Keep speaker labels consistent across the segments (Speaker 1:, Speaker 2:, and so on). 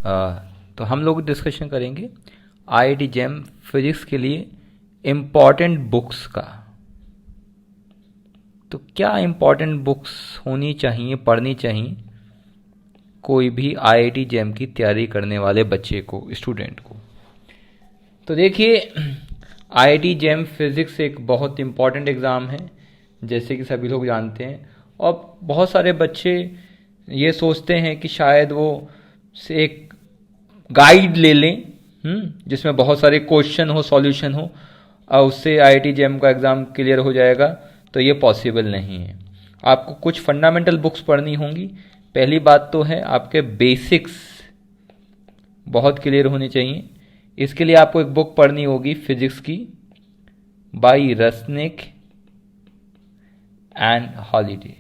Speaker 1: तो हम लोग डिस्कशन करेंगे आईआईटी जेम फिजिक्स के लिए इम्पॉर्टेंट बुक्स का। तो क्या इम्पॉर्टेंट बुक्स होनी चाहिए, पढ़नी चाहिए कोई भी आईआईटी जेम की तैयारी करने वाले बच्चे को, स्टूडेंट को। तो देखिए, आईआईटी जेम फिजिक्स एक बहुत इम्पॉर्टेंट एग्ज़ाम है, जैसे कि सभी लोग जानते हैं। और बहुत सारे बच्चे ये सोचते हैं कि शायद वो से एक गाइड ले लें जिसमें बहुत सारे क्वेश्चन हो, सॉल्यूशन हो, और उससे आईआईटी जेम का एग्ज़ाम क्लियर हो जाएगा। तो ये पॉसिबल नहीं है। आपको कुछ फंडामेंटल बुक्स पढ़नी होंगी। पहली बात तो है आपके बेसिक्स बहुत क्लियर होने चाहिए। इसके लिए आपको एक बुक पढ़नी होगी फिजिक्स की, बाय रसनिक एंड हॉलिडे।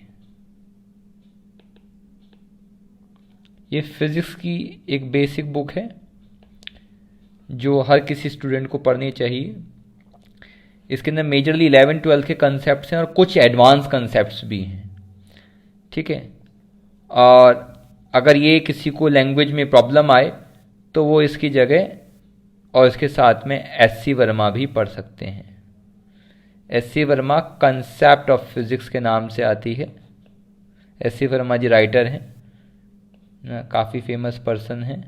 Speaker 1: ये फिजिक्स की एक बेसिक बुक है जो हर किसी स्टूडेंट को पढ़नी चाहिए। इसके अंदर मेजरली 11-12 के कंसेप्ट्स हैं और कुछ एडवांस कंसेप्ट्स भी हैं, ठीक है। और अगर ये किसी को लैंग्वेज में प्रॉब्लम आए तो वो इसकी जगह और इसके साथ में एस.सी. वर्मा भी पढ़ सकते हैं। SC. Verma concept of physics के नाम से आती है। एस.सी. वर्मा जी राइटर हैं, काफ़ी फेमस पर्सन हैं।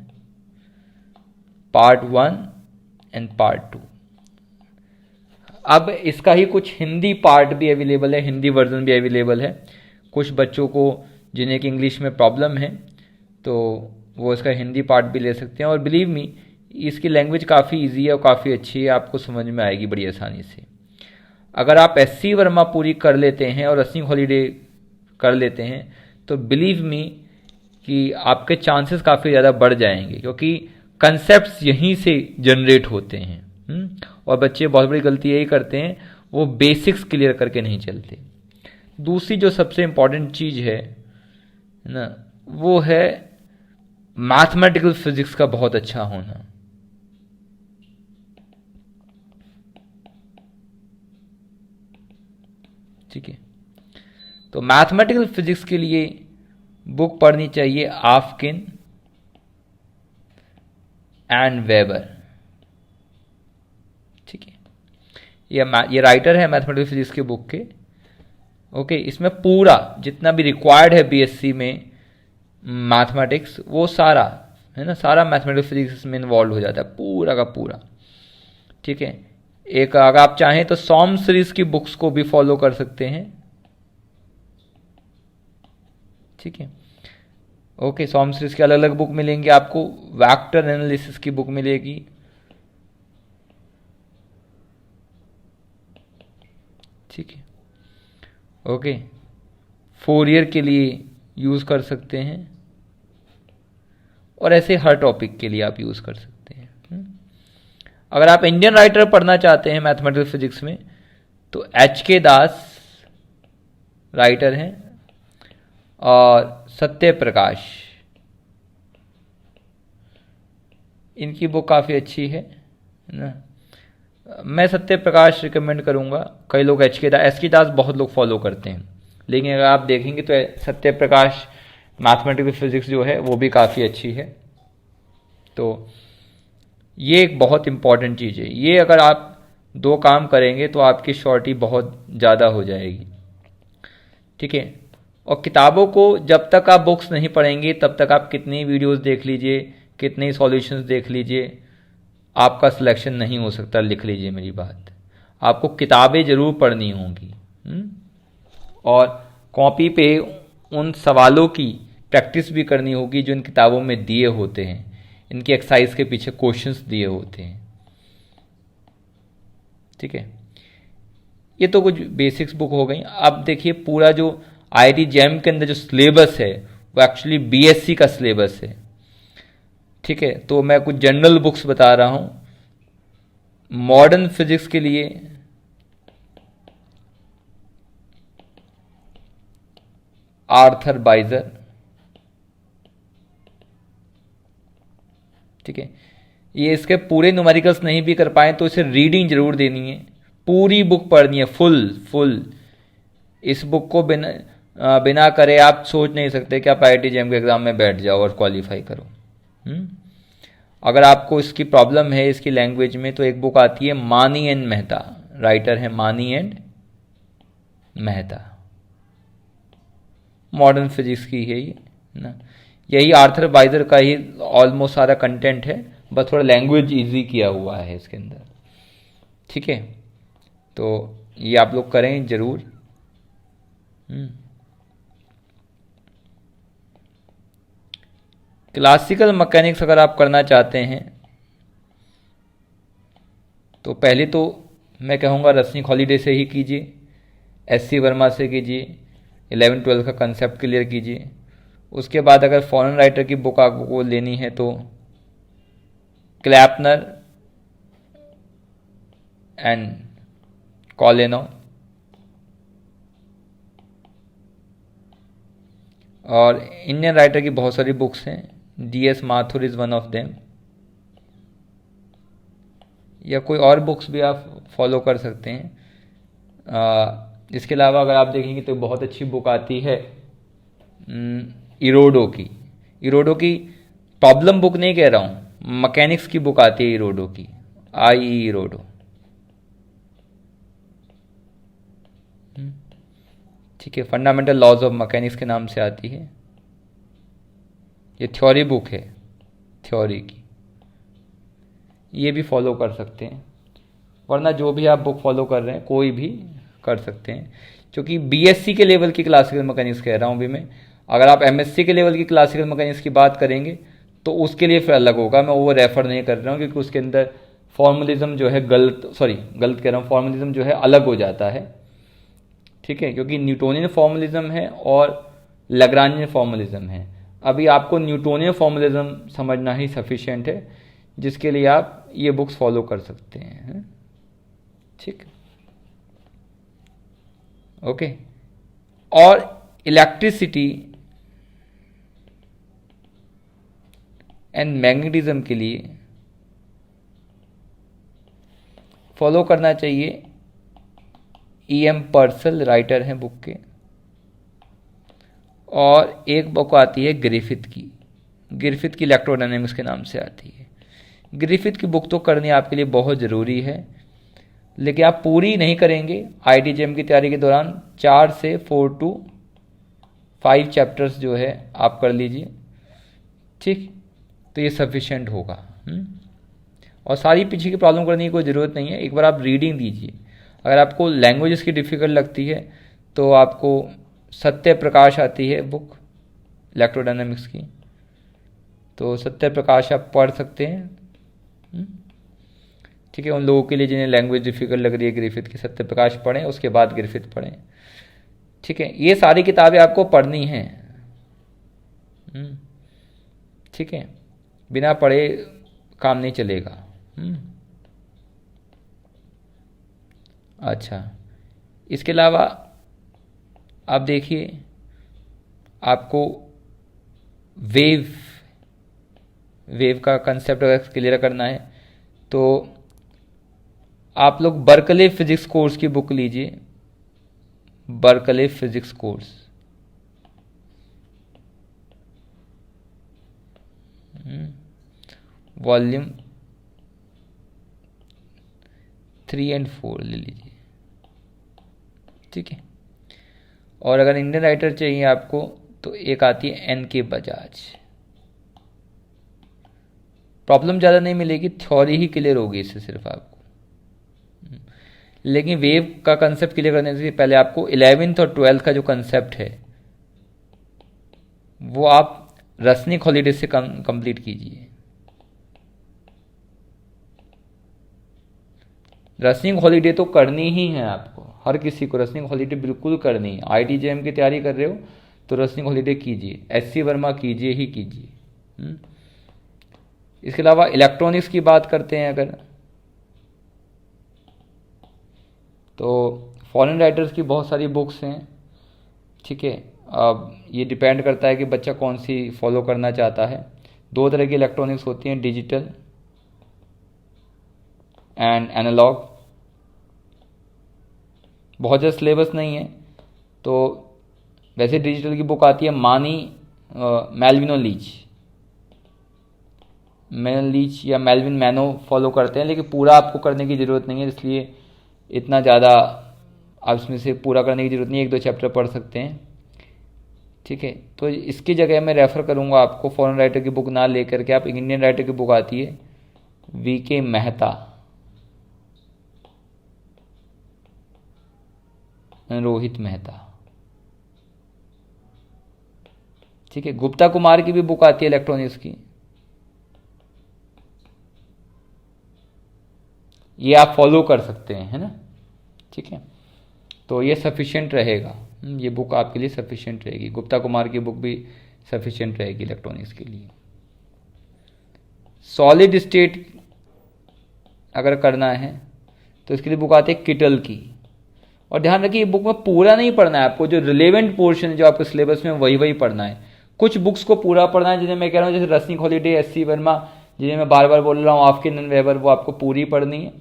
Speaker 1: Part 1 and part 2। अब इसका ही कुछ हिंदी पार्ट भी अवेलेबल है, हिंदी वर्जन भी अवेलेबल है। कुछ बच्चों को जिन्हें कि इंग्लिश में प्रॉब्लम है तो वो इसका हिंदी पार्ट भी ले सकते हैं। और बिलीव मी, इसकी लैंग्वेज काफ़ी इजी है और काफ़ी अच्छी है, आपको समझ में आएगी बड़ी आसानी से। अगर आप एस.सी. वर्मा पूरी कर लेते हैं और रसनिक हॉलिडे कर लेते हैं तो बिलीव मी कि आपके चांसेस काफ़ी ज़्यादा बढ़ जाएंगे, क्योंकि कंसेप्ट्स यहीं से जनरेट होते हैं। और बच्चे बहुत बड़ी गलती यही करते हैं, वो बेसिक्स क्लियर करके नहीं चलते। दूसरी जो सबसे इम्पॉर्टेंट चीज़ है ना, वो है मैथमेटिकल फिजिक्स का बहुत अच्छा होना। ठीक है, तो मैथमेटिकल फिजिक्स के लिए बुक पढ़नी चाहिए आफ्किन एंड वेबर। ठीक है, ये राइटर है मैथमेटिकल फिजिक्स की बुक के। ओके, इसमें पूरा जितना भी रिक्वायर्ड है बीएससी में मैथमेटिक्स, वो सारा है ना, सारा मैथमेटिकल फिजिक्स में इन्वॉल्व हो जाता है, पूरा का पूरा। ठीक है, एक अगर आप चाहें तो सॉम सीरीज की बुक्स को भी फॉलो कर सकते हैं। ठीक है, ओके, सॉम सीरीज की अलग अलग बुक मिलेंगी आपको। वेक्टर एनालिसिस की बुक मिलेगी, ठीक है, ओके, फोरियर के लिए यूज़ कर सकते हैं, और ऐसे हर टॉपिक के लिए आप यूज़ कर सकते हैं। अगर आप इंडियन राइटर पढ़ना चाहते हैं मैथमेटिकल फिजिक्स में तो एच.के. दास राइटर हैं, और सत्य प्रकाश, इनकी बुक काफ़ी अच्छी है ना। मैं सत्य प्रकाश रिकमेंड करूंगा। कई लोग एच.के. दास बहुत लोग फॉलो करते हैं, लेकिन अगर आप देखेंगे तो सत्य प्रकाश मैथमेटिकल फिजिक्स जो है वो भी काफ़ी अच्छी है। तो ये एक बहुत इम्पॉर्टेंट चीज़ है। ये अगर आप दो काम करेंगे तो आपकी शॉर्टी बहुत ज़्यादा हो जाएगी। ठीक है, और किताबों को जब तक आप बुक्स नहीं पढ़ेंगे तब तक आप कितनी वीडियोस देख लीजिए, कितने सॉल्यूशंस देख लीजिए, आपका सिलेक्शन नहीं हो सकता। लिख लीजिए मेरी बात, आपको किताबें ज़रूर पढ़नी होंगी और कॉपी पे उन सवालों की प्रैक्टिस भी करनी होगी जो इन किताबों में दिए होते हैं। इनकी एक्सरसाइज के पीछे क्वेश्चंस दिए होते हैं। ठीक है, ये तो कुछ बेसिक्स बुक हो गई। अब देखिए, पूरा जो आईआईटी जेम के अंदर जो सिलेबस है वो एक्चुअली बीएससी का सिलेबस है। ठीक है, तो मैं कुछ जनरल बुक्स बता रहा हूं। मॉडर्न फिजिक्स के लिए आर्थर बाइजर। ठीक है, ये इसके पूरे न्यूमेरिकल्स नहीं भी कर पाए तो इसे रीडिंग जरूर देनी है, पूरी बुक पढ़नी है, फुल। इस बुक को बिना करे आप सोच नहीं सकते कि आप आईआईटी जेम के एग्जाम में बैठ जाओ और क्वालिफाई करो। अगर आपको इसकी प्रॉब्लम है इसकी लैंग्वेज में, तो एक बुक आती है मानी एंड मेहता, राइटर है मानी एंड मेहता, मॉडर्न फिजिक्स की है ये ना। यही आर्थर वाइजर का ही ऑलमोस्ट सारा कंटेंट है, बस थोड़ा लैंग्वेज इजी किया हुआ है इसके अंदर। ठीक है, तो ये आप लोग करें जरूर। क्लासिकल मैकेनिक्स अगर आप करना चाहते हैं तो पहले तो मैं कहूँगा रसनिक हॉलीडे से ही कीजिए, एससी वर्मा से कीजिए, 11-12 का कंसेप्ट क्लियर कीजिए। उसके बाद अगर फॉरेन राइटर की बुक आपको लेनी है तो क्लैपनर एंड कॉलेनो, और इंडियन राइटर की बहुत सारी बुक्स हैं, DS Mathur is one of them, या कोई और बुक्स भी आप फॉलो कर सकते हैं। इसके अलावा अगर आप देखेंगे तो बहुत अच्छी बुक आती है इरोडो की। इरोडो की प्रॉब्लम बुक नहीं कह रहा हूँ, मैकेनिक्स की बुक आती है इरोडो की, इरोडो। ठीक है, फंडामेंटल लॉज ऑफ मैकेनिक्स के नाम से आती है। ये थ्योरी बुक है, थ्योरी की, ये भी फॉलो कर सकते हैं। वरना जो भी आप बुक फॉलो कर रहे हैं कोई भी कर सकते हैं, क्योंकि BSc के लेवल की क्लासिकल मैकेनिक्स कह रहा हूँ अभी मैं। अगर आप MSc के लेवल की क्लासिकल मैकेनिक्स की बात करेंगे तो उसके लिए फिर अलग होगा, मैं वो रेफर नहीं कर रहा हूँ, क्योंकि उसके अंदर फॉर्मलिज्म जो है गलत कह रहा हूँ, फॉर्मलिज्म जो है अलग हो जाता है। ठीक है, क्योंकि न्यूटोनियन फॉर्मलिज्म है और लैग्रांजियन फॉर्मलिज्म है। अभी आपको न्यूटोनियन फॉर्मलिज्म समझना ही सफिशिएंट है, जिसके लिए आप ये बुक्स फॉलो कर सकते हैं। ठीक, ओके। और इलेक्ट्रिसिटी एंड मैग्नेटिज्म के लिए फॉलो करना चाहिए EM पर्सल, राइटर हैं बुक के। और एक बुक आती है ग्रिफिथ की इलेक्ट्रोडायनेमिक्स के नाम से आती है। ग्रिफिथ की बुक तो करनी आपके लिए बहुत ज़रूरी है, लेकिन आप पूरी नहीं करेंगे। IIT-JEM की तैयारी के दौरान 4 से 4 to 5 चैप्टर्स जो है आप कर लीजिए। ठीक, तो ये सफिशिएंट होगा। और सारी पीछे की प्रॉब्लम करने की कोई ज़रूरत नहीं है, एक बार आप रीडिंग दीजिए। अगर आपको लैंग्वेजेस की डिफ़िकल्ट लगती है तो आपको सत्य प्रकाश आती है बुक इलेक्ट्रोडायनेमिक्स की, तो सत्य प्रकाश आप पढ़ सकते हैं। ठीक है, उन लोगों के लिए जिन्हें लैंग्वेज डिफ़िकल्ट लग रही है ग्रिफिथ की, सत्य प्रकाश पढ़ें, उसके बाद ग्रिफिथ पढ़ें। ठीक है, ये सारी किताबें आपको पढ़नी हैं। ठीक है, बिना पढ़े काम नहीं चलेगा। अच्छा, इसके अलावा आप देखिए, आपको वेव का कंसेप्ट अगर क्लियर करना है तो आप लोग बर्कले फिजिक्स कोर्स की बुक लीजिए, बर्कले फिजिक्स कोर्स। वॉल्यूम 3 और 4 ले लीजिए। ठीक है, और अगर इंडियन राइटर चाहिए आपको तो एक आती है NK बजाज। प्रॉब्लम ज़्यादा नहीं मिलेगी, थ्योरी ही क्लियर होगी इससे सिर्फ आपको। लेकिन वेव का कंसेप्ट क्लियर करने से पहले आपको 11th और 12th का जो कंसेप्ट है वो आप रसनिक हॉलीडे से कंप्लीट कीजिए। रसनिक हॉलीडे तो करनी ही है आपको, हर किसी को रसनिक हॉलीडे बिल्कुल करनी है। IIT-JEM की तैयारी कर रहे हो तो रसनिक हॉलीडे कीजिए, SC वर्मा कीजिए ही कीजिए। इसके अलावा इलेक्ट्रॉनिक्स की बात करते हैं अगर, तो फॉरेन राइटर्स की बहुत सारी बुक्स हैं। ठीक है, अब ये डिपेंड करता है कि बच्चा कौन सी फॉलो करना चाहता है। 2 तरह की इलेक्ट्रॉनिक्स होती हैं, डिजिटल एंड एनालॉग। बहुत ज़्यादा सिलेबस नहीं है, तो वैसे डिजिटल की बुक आती है मानी मेलविनो लीच, मेलन लीच या मेल्विन मैनो फॉलो करते हैं, लेकिन पूरा आपको करने की ज़रूरत नहीं है, इसलिए इतना ज़्यादा आप इसमें से पूरा करने की ज़रूरत नहीं है, 1-2 चैप्टर पढ़ सकते हैं। ठीक है, तो इसकी जगह मैं रेफ़र करूँगा आपको फॉरेन राइटर की बुक ना लेकर के, आप इंडियन राइटर की बुक आती है वीके मेहता, रोहित मेहता। ठीक है, गुप्ता कुमार की भी बुक आती है इलेक्ट्रॉनिक्स की, ये आप फॉलो कर सकते हैं, है ना। ठीक है, तो ये सफिशिएंट रहेगा, ये बुक आपके लिए सफिशिएंट रहेगी, गुप्ता कुमार की बुक भी सफिशिएंट रहेगी इलेक्ट्रॉनिक्स के लिए। सॉलिड स्टेट अगर करना है तो इसके लिए बुक आती है किटल की, और ध्यान रखिए ये बुक में पूरा नहीं पढ़ना है आपको, जो रिलेवेंट पोर्शन है जो आपके सिलेबस में वही पढ़ना है। कुछ बुक्स को पूरा पढ़ना है, जिन्हें मैं कह रहा हूँ जैसे रसनिक हॉलीडे, एस.सी. वर्मा, जिन्हें मैं बार बार बोल रहा हूँ, आफ्किन एंड वेबर, वो आपको पूरी पढ़नी है।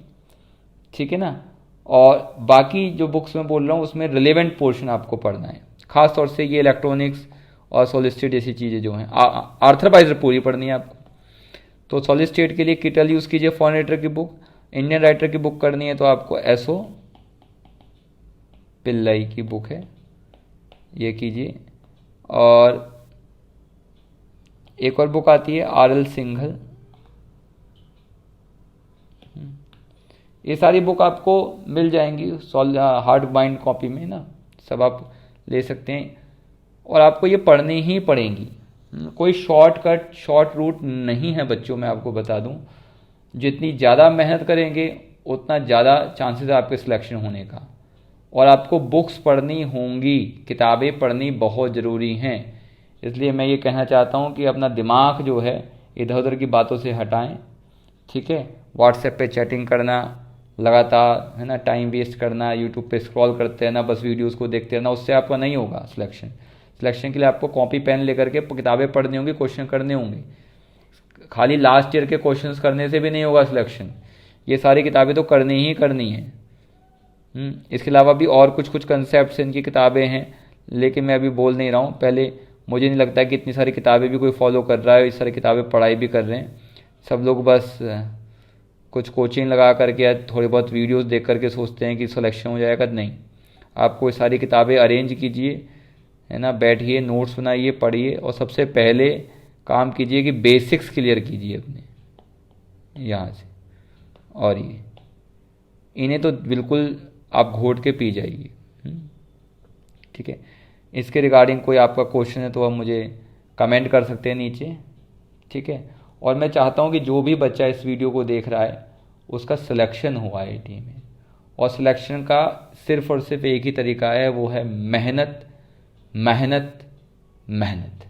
Speaker 1: ठीक है ना, और बाकी जो बुक्स में बोल रहा हूँ उसमें रिलेवेंट पोर्शन आपको पढ़ना है, खास तौर से ये इलेक्ट्रॉनिक्स और सॉलिड स्टेट जैसी चीज़ें जो हैं। आर्थरवाइजर पूरी पढ़नी है आपको। तो सॉलिड स्टेट के लिए किटल यूज़ कीजिए, फॉरेन राइटर की बुक। इंडियन राइटर की बुक करनी है तो आपको एसओ पिल्लई की बुक है, ये कीजिए। और एक और बुक आती है आर.एल. सिंघल, ये सारी बुक आपको मिल जाएंगी हार्ड बाइंड कॉपी में ना, सब आप ले सकते हैं, और आपको ये पढ़नी ही पड़ेंगी। कोई शॉर्टकट शॉर्ट रूट नहीं है बच्चों, मैं आपको बता दूं। जितनी ज़्यादा मेहनत करेंगे उतना ज़्यादा चांसेस है आपके सिलेक्शन होने का, और आपको बुक्स पढ़नी होंगी, किताबें पढ़नी बहुत ज़रूरी हैं। इसलिए मैं ये कहना चाहता हूँ कि अपना दिमाग जो है इधर उधर की बातों से हटाएं। ठीक है, व्हाट्सएप पे चैटिंग करना लगातार, है ना, टाइम वेस्ट करना, यूट्यूब पे स्क्रॉल करते रहना, बस वीडियोस को देखते रहना, उससे आपका नहीं होगा सिलेक्शन के लिए आपको कॉपी पेन लेकर के किताबें पढ़नी होंगी, क्वेश्चन करने होंगे। खाली लास्ट ईयर के क्वेश्चंस करने से भी नहीं होगा सिलेक्शन, ये सारी किताबें तो करनी ही करनी है। इसके अलावा भी और कुछ कंसेप्ट इनकी किताबें हैं, लेकिन मैं अभी बोल नहीं रहा हूँ। पहले मुझे नहीं लगता कि इतनी सारी किताबें भी कोई फॉलो कर रहा है, इस सारी किताबें पढ़ाई भी कर रहे हैं। सब लोग बस कुछ कोचिंग लगा करके या थोड़ी बहुत वीडियोस देख करके सोचते हैं कि सिलेक्शन हो जाएगा। नहीं, आपको ये सारी किताबें अरेंज कीजिए, है ना, बैठिए, नोट्स बनाइए, पढ़िए, और सबसे पहले काम कीजिए कि बेसिक्स क्लियर कीजिए अपने यहाँ से, और ये इन्हें तो बिल्कुल आप घोट के पी जाइए। ठीक है, इसके रिगार्डिंग कोई आपका क्वेश्चन है तो आप मुझे कमेंट कर सकते हैं नीचे। ठीक है, और मैं चाहता हूँ कि जो भी बच्चा इस वीडियो को देख रहा है उसका सिलेक्शन हो IIT में, और सिलेक्शन का सिर्फ और सिर्फ एक ही तरीका है, वो है मेहनत मेहनत मेहनत।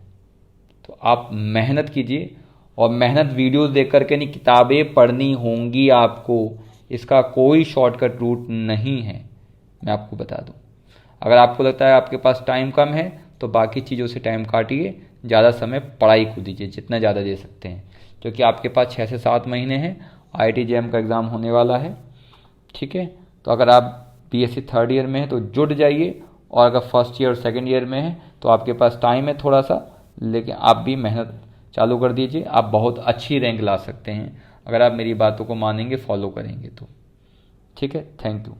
Speaker 1: तो आप मेहनत कीजिए, और मेहनत वीडियोस देख करके नहीं, किताबें पढ़नी होंगी आपको, इसका कोई शॉर्टकट रूट नहीं है, मैं आपको बता दूं। अगर आपको लगता है आपके पास टाइम कम है तो बाकी चीज़ों से टाइम काटिए, ज़्यादा समय पढ़ाई को दीजिए, जितना ज़्यादा दे सकते हैं, क्योंकि आपके पास 6 से 7 महीने हैं, IIT JEM का एग्ज़ाम होने वाला है। ठीक है, तो अगर आप BSc 3rd ईयर में हैं तो जुट जाइए, और अगर फर्स्ट ईयर और सेकेंड ईयर में हैं तो आपके पास टाइम है थोड़ा सा, लेकिन आप भी मेहनत चालू कर दीजिए, आप बहुत अच्छी रैंक ला सकते हैं अगर आप मेरी बातों को मानेंगे, फॉलो करेंगे तो। ठीक है, थैंक यू।